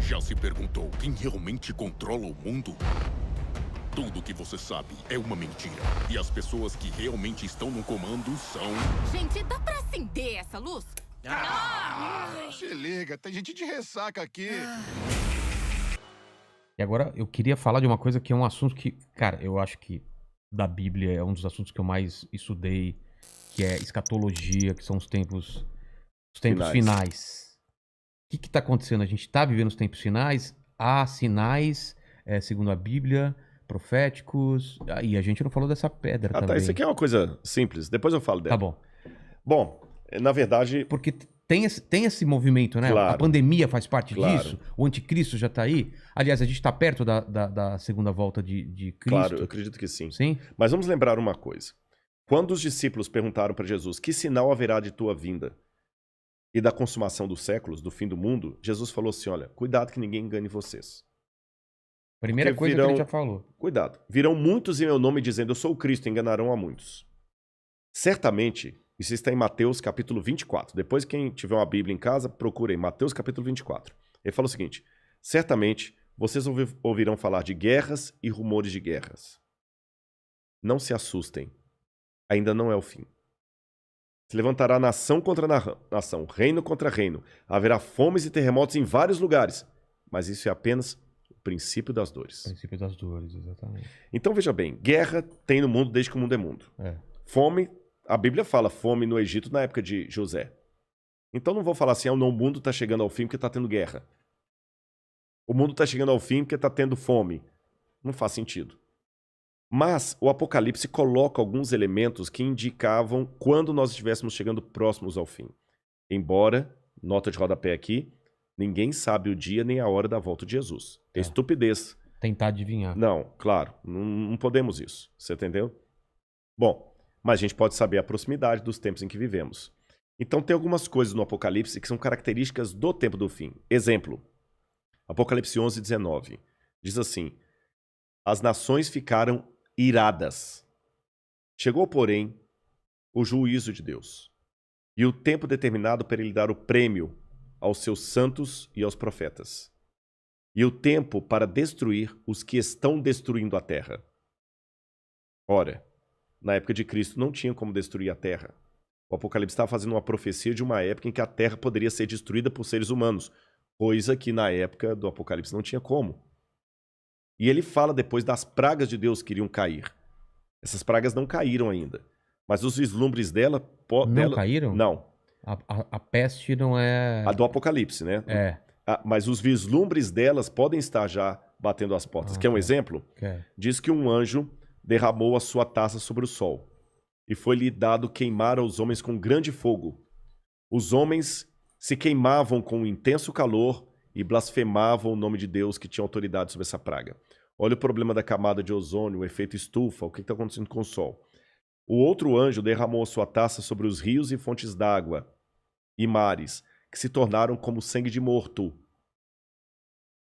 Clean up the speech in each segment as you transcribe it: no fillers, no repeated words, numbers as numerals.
Já se perguntou quem realmente controla o mundo? Tudo que você sabe é uma mentira. E as pessoas que realmente estão no comando são... Gente, dá pra acender essa luz? Se liga, tem gente de ressaca aqui. E agora eu queria falar de uma coisa que é um assunto que, cara, eu acho que da Bíblia é um dos assuntos que eu mais estudei, que é escatologia, que são os tempos finais. O que tá acontecendo? A gente tá vivendo os tempos finais, há sinais, segundo a Bíblia, proféticos, e a gente não falou dessa pedra também. Tá, isso aqui é uma coisa simples, depois eu falo dela. Tá bom. Bom, na verdade... Porque tem esse movimento, né? Claro. A pandemia faz parte Claro. disso, o anticristo já tá aí. Aliás, a gente tá perto da segunda volta de Cristo. Claro, eu acredito que sim. Sim? Mas vamos lembrar uma coisa. Quando os discípulos perguntaram para Jesus, que sinal haverá de tua vinda e da consumação dos séculos, do fim do mundo, Jesus falou assim, olha, cuidado que ninguém engane vocês. Primeira Porque coisa que ele já falou. Cuidado. Virão muitos em meu nome dizendo, eu sou o Cristo, enganarão a muitos. Certamente, isso está em Mateus capítulo 24. Depois, quem tiver uma Bíblia em casa, procure em Mateus capítulo 24. Ele fala o seguinte, certamente vocês ouvirão falar de guerras e rumores de guerras. Não se assustem. Ainda não é o fim. Se levantará nação contra nação, reino contra reino. Haverá fomes e terremotos em vários lugares. Mas isso é apenas o princípio das dores. Princípio das dores, exatamente. Então veja bem, guerra tem no mundo desde que o mundo é mundo. Fome, a Bíblia fala fome no Egito na época de José. Então não vou falar assim, o mundo está chegando ao fim porque está tendo guerra. O mundo está chegando ao fim porque está tendo fome. Não faz sentido. Mas o Apocalipse coloca alguns elementos que indicavam quando nós estivéssemos chegando próximos ao fim. Embora, nota de rodapé aqui, ninguém sabe o dia nem a hora da volta de Jesus. É estupidez. Tentar adivinhar. Não, claro, não podemos isso. Você entendeu? Bom, mas a gente pode saber a proximidade dos tempos em que vivemos. Então tem algumas coisas no Apocalipse que são características do tempo do fim. Exemplo, Apocalipse 11, 19. Diz assim, as nações ficaram iradas. Chegou, porém, o juízo de Deus e o tempo determinado para ele dar o prêmio aos seus santos e aos profetas e o tempo para destruir os que estão destruindo a terra. Ora, na época de Cristo não tinha como destruir a terra. O Apocalipse estava fazendo uma profecia de uma época em que a terra poderia ser destruída por seres humanos, coisa que na época do Apocalipse não tinha como. E ele fala depois das pragas de Deus que iriam cair. Essas pragas não caíram ainda. Mas os vislumbres dela... Não caíram? Não. A peste não é... A do Apocalipse, né? É. Mas os vislumbres delas podem estar já batendo as portas. Quer um exemplo? Diz que um anjo derramou a sua taça sobre o sol. E foi-lhe dado queimar aos homens com grande fogo. Os homens se queimavam com um intenso calor e blasfemavam o nome de Deus que tinha autoridade sobre essa praga. Olha o problema da camada de ozônio, o efeito estufa, o que está acontecendo com o Sol. O outro anjo derramou a sua taça sobre os rios e fontes d'água e mares, que se tornaram como sangue de morto.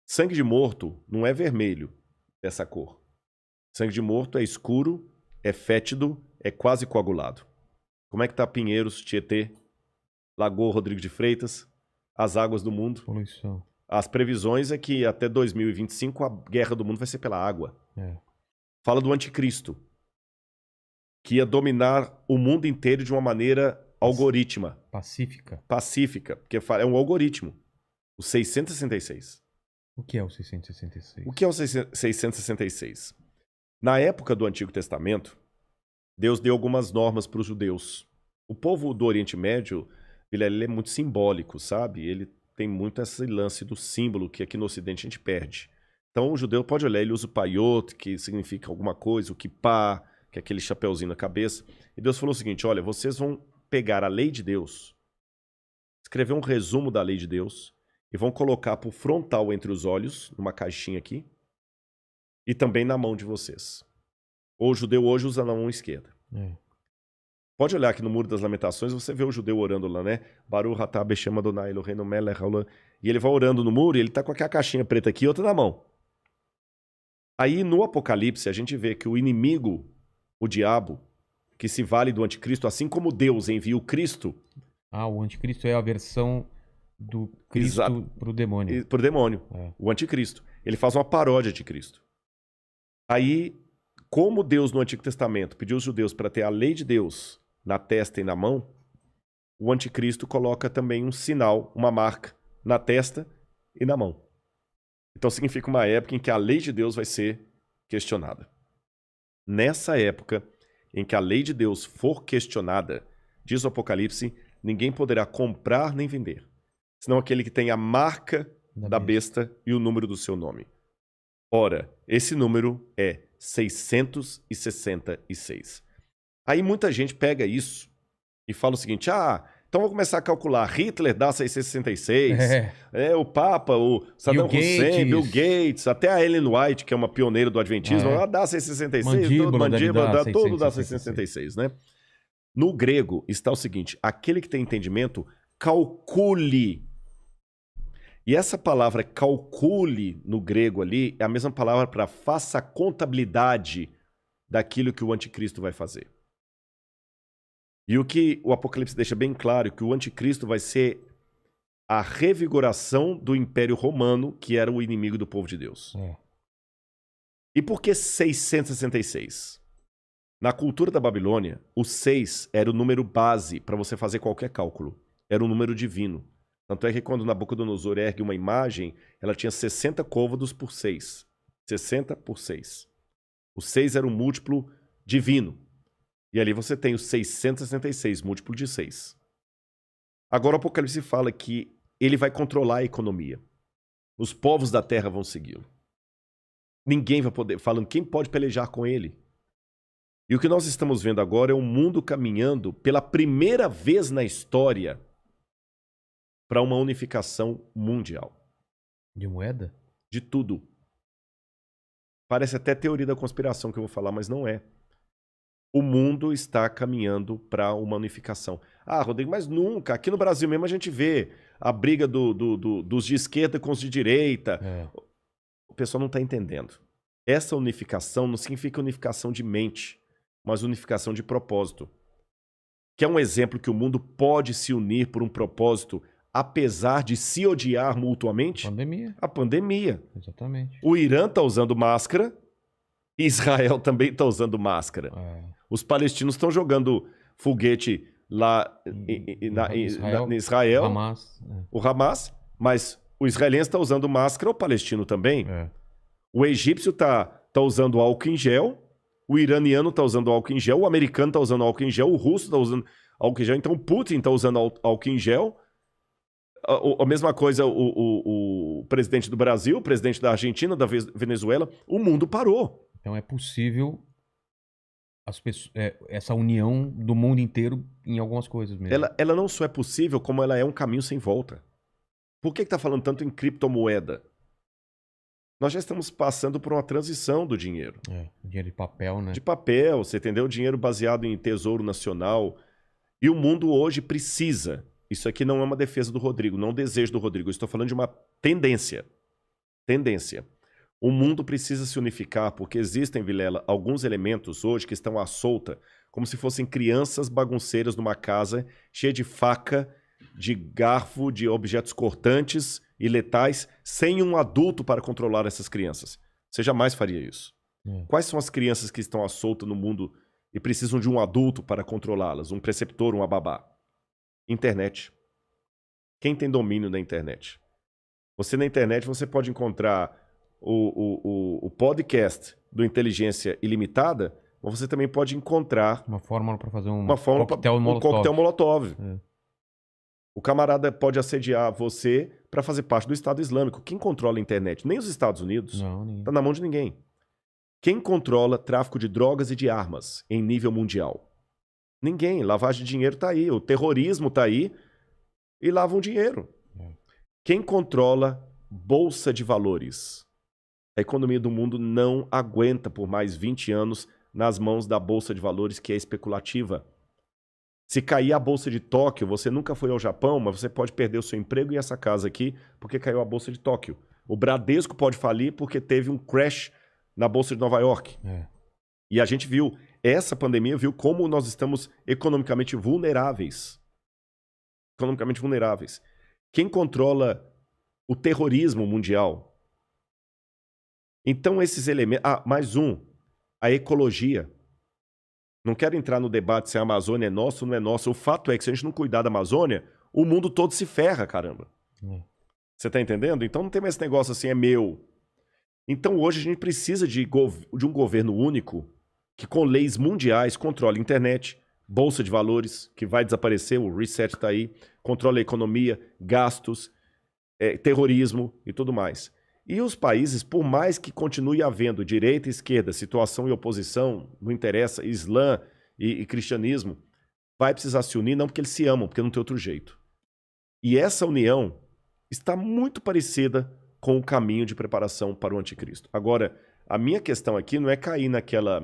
Sangue de morto não é vermelho, dessa cor. Sangue de morto é escuro, é fétido, é quase coagulado. Como é que está Pinheiros, Tietê, Lagoa Rodrigo de Freitas, as águas do mundo? Poluição. As previsões é que até 2025 a guerra do mundo vai ser pela água. Fala do anticristo, que ia dominar o mundo inteiro de uma maneira algorítmica. Pacífica, porque é um algoritmo. O 666. O que é o 666? O que é o 666? Na época do Antigo Testamento, Deus deu algumas normas para os judeus. O povo do Oriente Médio, ele é muito simbólico, sabe? Ele tem muito esse lance do símbolo que aqui no Ocidente a gente perde. Então o judeu pode olhar, ele usa o paiot, que significa alguma coisa, o kippah, que é aquele chapeuzinho na cabeça. E Deus falou o seguinte, olha, vocês vão pegar a lei de Deus, escrever um resumo da lei de Deus e vão colocar pro frontal entre os olhos, numa caixinha aqui, e também na mão de vocês. O judeu hoje usa na mão esquerda. Pode olhar aqui no Muro das Lamentações, você vê o judeu orando lá, né? Baruch atah b'shem Adonai Eloheinu melech haolam. E ele vai orando no muro e ele tá com aquela caixinha preta aqui e outra na mão. Aí no Apocalipse a gente vê que o inimigo, o diabo, que se vale do anticristo, assim como Deus envia o Cristo... O anticristo é a versão do Cristo Exato. pro demônio. Pro demônio, É. o anticristo. Ele faz uma paródia de Cristo. Aí, como Deus no Antigo Testamento pediu os judeus para ter a lei de Deus na testa e na mão, o anticristo coloca também um sinal, uma marca na testa e na mão. Então significa uma época em que a lei de Deus vai ser questionada. Nessa época em que a lei de Deus for questionada, diz o Apocalipse, ninguém poderá comprar nem vender, senão aquele que tem a marca da besta e o número do seu nome. Ora, esse número é 666. Aí muita gente pega isso e fala o seguinte, então vamos começar a calcular, Hitler dá 666, o Papa, o Saddam Hussein, Bill Gates, até a Ellen White, que é uma pioneira do Adventismo, ela dá 666, mandíbula, todo dá 666, né? No grego está o seguinte, aquele que tem entendimento, calcule. E essa palavra calcule no grego ali é a mesma palavra para faça a contabilidade daquilo que o anticristo vai fazer. E o que o Apocalipse deixa bem claro é que o anticristo vai ser a revigoração do Império Romano, que era o inimigo do povo de Deus. E por que 666? Na cultura da Babilônia, o 6 era o número base para você fazer qualquer cálculo. Era um número divino. Tanto é que quando Nabucodonosor ergue uma imagem, ela tinha 60 côvados por 6. 60 por 6. O 6 era um múltiplo divino. E ali você tem o 666, múltiplo de 6. Agora o Apocalipse fala que ele vai controlar a economia. Os povos da terra vão segui-lo. Ninguém vai poder, falando quem pode pelejar com ele. E o que nós estamos vendo agora é um mundo caminhando pela primeira vez na história para uma unificação mundial. De moeda? De tudo. Parece até teoria da conspiração que eu vou falar, mas não é. O mundo está caminhando para uma unificação. Rodrigo, mas nunca. Aqui no Brasil mesmo a gente vê a briga dos de esquerda com os de direita. O pessoal não está entendendo. Essa unificação não significa unificação de mente, mas unificação de propósito. Que é um exemplo que o mundo pode se unir por um propósito, apesar de se odiar mutuamente? Pandemia. A pandemia. Exatamente. O Irã está usando máscara, Israel também está usando máscara. Os palestinos estão jogando foguete lá em Israel, Hamas, o Hamas, mas o israelense está usando máscara, o palestino também. O egípcio está usando álcool em gel, o iraniano está usando álcool em gel, o americano está usando álcool em gel, o russo está usando álcool em gel, então o Putin está usando álcool em gel. A mesma coisa o presidente do Brasil, o presidente da Argentina, da Venezuela, o mundo parou. Então é possível essa união do mundo inteiro em algumas coisas mesmo. Ela não só é possível, como ela é um caminho sem volta. Por que está falando tanto em criptomoeda? Nós já estamos passando por uma transição do dinheiro. Dinheiro de papel, né? De papel, você entendeu? Dinheiro baseado em tesouro nacional. E o mundo hoje precisa. Isso aqui não é uma defesa do Rodrigo, não é um desejo do Rodrigo. Eu estou falando de uma tendência. Tendência. O mundo precisa se unificar porque existem, Vilela, alguns elementos hoje que estão à solta, como se fossem crianças bagunceiras numa casa cheia de faca, de garfo, de objetos cortantes e letais, sem um adulto para controlar essas crianças. Você jamais faria isso. Quais são as crianças que estão à solta no mundo e precisam de um adulto para controlá-las? Um preceptor, uma babá? Internet. Quem tem domínio da internet? Você na internet você pode encontrar o podcast do Inteligência Ilimitada, mas você também pode encontrar uma fórmula para fazer um coquetel Molotov. O camarada pode assediar você para fazer parte do Estado Islâmico. Quem controla a internet? Nem os Estados Unidos. Não, está na mão de ninguém. Quem controla tráfico de drogas e de armas em nível mundial? Ninguém. Lavagem de dinheiro está aí. O terrorismo está aí e lavam dinheiro. Quem controla bolsa de valores? A economia do mundo não aguenta por mais 20 anos nas mãos da bolsa de valores que é especulativa. Se cair a bolsa de Tóquio, você nunca foi ao Japão, mas você pode perder o seu emprego e essa casa aqui porque caiu a bolsa de Tóquio. O Bradesco pode falir porque teve um crash na bolsa de Nova York. E a gente viu, essa pandemia viu como nós estamos economicamente vulneráveis. Economicamente vulneráveis. Quem controla o terrorismo mundial? Então, esses elementos... mais um. A ecologia. Não quero entrar no debate se a Amazônia é nossa ou não é nossa. O fato é que se a gente não cuidar da Amazônia, o mundo todo se ferra, caramba. Você tá entendendo? Então não tem mais esse negócio assim, é meu. Então hoje a gente precisa de um governo único que com leis mundiais controle a internet, bolsa de valores, que vai desaparecer, o reset tá aí, controla a economia, gastos, terrorismo e tudo mais. E os países, por mais que continue havendo direita e esquerda, situação e oposição, não interessa, Islã e cristianismo, vai precisar se unir, não porque eles se amam, porque não tem outro jeito. E essa união está muito parecida com o caminho de preparação para o anticristo. Agora, a minha questão aqui não é cair naquela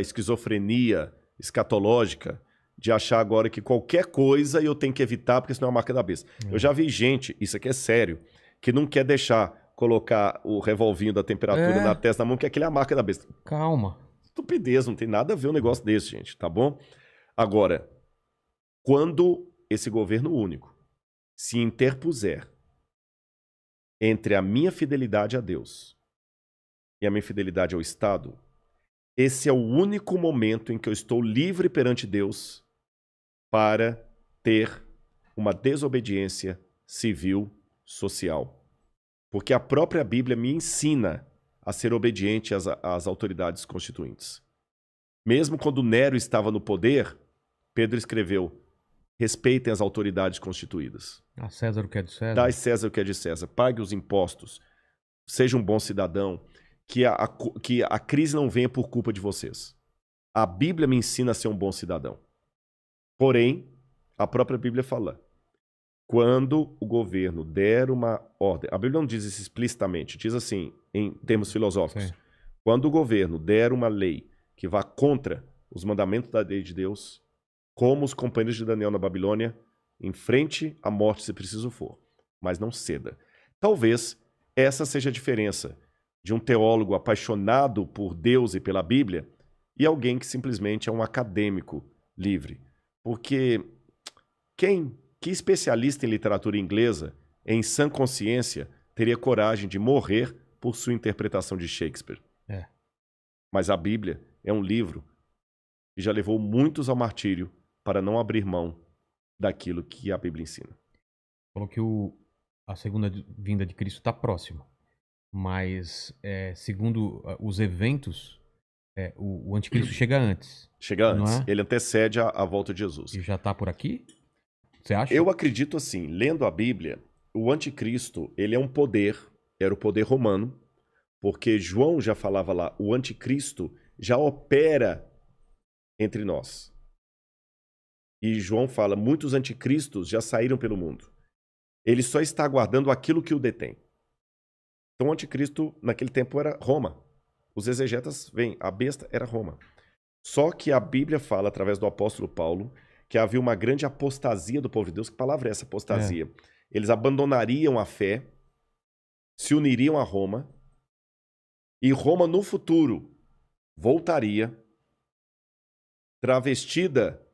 esquizofrenia escatológica de achar agora que qualquer coisa eu tenho que evitar porque senão é a marca da besta. Eu já vi gente, isso aqui é sério, que não quer deixar colocar o revolvinho da temperatura na testa da mão, porque aquele é a marca da besta. Calma. Estupidez, não tem nada a ver um negócio desse, gente, tá bom? Agora, quando esse governo único se interpuser entre a minha fidelidade a Deus e a minha fidelidade ao Estado, esse é o único momento em que eu estou livre perante Deus para ter uma desobediência civil social. Porque a própria Bíblia me ensina a ser obediente às autoridades constituintes. Mesmo quando Nero estava no poder, Pedro escreveu: respeitem as autoridades constituídas. A César o que é de César. Dai César o que é de César. Pague os impostos. Seja um bom cidadão. Que a crise não venha por culpa de vocês. A Bíblia me ensina a ser um bom cidadão. Porém, a própria Bíblia fala: quando o governo der uma ordem... A Bíblia não diz isso explicitamente. Diz assim, em termos filosóficos. Sim. Quando o governo der uma lei que vá contra os mandamentos da lei de Deus, como os companheiros de Daniel na Babilônia, enfrente a morte se preciso for, mas não ceda. Talvez essa seja a diferença de um teólogo apaixonado por Deus e pela Bíblia e alguém que simplesmente é um acadêmico livre. Porque que especialista em literatura inglesa, em sã consciência, teria coragem de morrer por sua interpretação de Shakespeare? Mas a Bíblia é um livro que já levou muitos ao martírio para não abrir mão daquilo que a Bíblia ensina. Falou que a segunda vinda de Cristo está próxima. Mas, segundo os eventos, o anticristo chega antes. Chega antes. Não é? Ele antecede a volta de Jesus. E já está por aqui? Você acha? Eu acredito assim, lendo a Bíblia, o anticristo, ele é um poder, era o poder romano, porque João já falava lá, o anticristo já opera entre nós. E João fala, muitos anticristos já saíram pelo mundo. Ele só está aguardando aquilo que o detém. Então o anticristo naquele tempo era Roma. Os exegetas veem, a besta era Roma. Só que a Bíblia fala, através do apóstolo Paulo, que havia uma grande apostasia do povo de Deus. Que palavra é essa, apostasia? Eles abandonariam a fé, se uniriam a Roma, e Roma no futuro voltaria travestida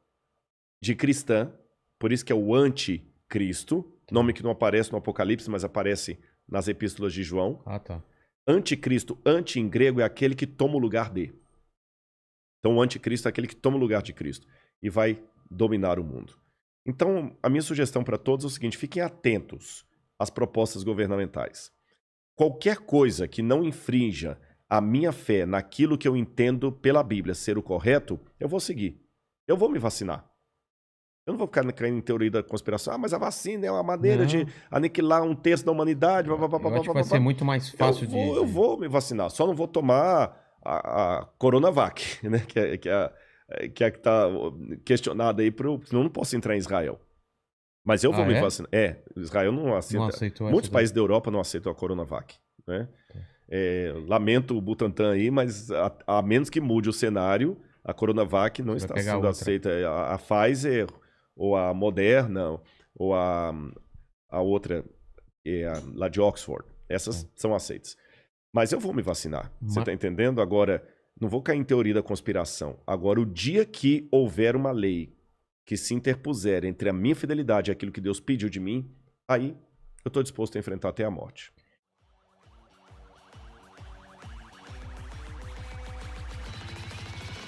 de cristã, por isso que é o anticristo, nome que não aparece no Apocalipse, mas aparece nas epístolas de João. Ah, tá. Anticristo, anti em grego, é aquele que toma o lugar de. Então o anticristo é aquele que toma o lugar de Cristo e vai dominar o mundo. Então a minha sugestão para todos é o seguinte, fiquem atentos às propostas governamentais. Qualquer coisa que não infrinja a minha fé naquilo que eu entendo pela Bíblia ser o correto, eu vou seguir. Eu vou me vacinar. Eu não vou ficar caindo em teoria da conspiração. Ah, mas a vacina é uma maneira de aniquilar um terço da humanidade. Eu acho que vai ser muito mais fácil eu vou me vacinar. Só não vou tomar a Coronavac, né? Que é que está questionada aí, senão eu não posso entrar em Israel. Mas eu vou me vacinar. Israel não aceita. Não aceitou Muitos países da Europa não aceitam a Coronavac. Né? Lamento o Butantan aí, mas a menos que mude o cenário, a Coronavac não está sendo aceita. A Pfizer, ou a Moderna, ou a outra, lá de Oxford. Essas são aceitas. Mas eu vou me vacinar. Você está entendendo? Agora, não vou cair em teoria da conspiração. Agora, o dia que houver uma lei que se interpuser entre a minha fidelidade e aquilo que Deus pediu de mim, aí eu estou disposto a enfrentar até a morte.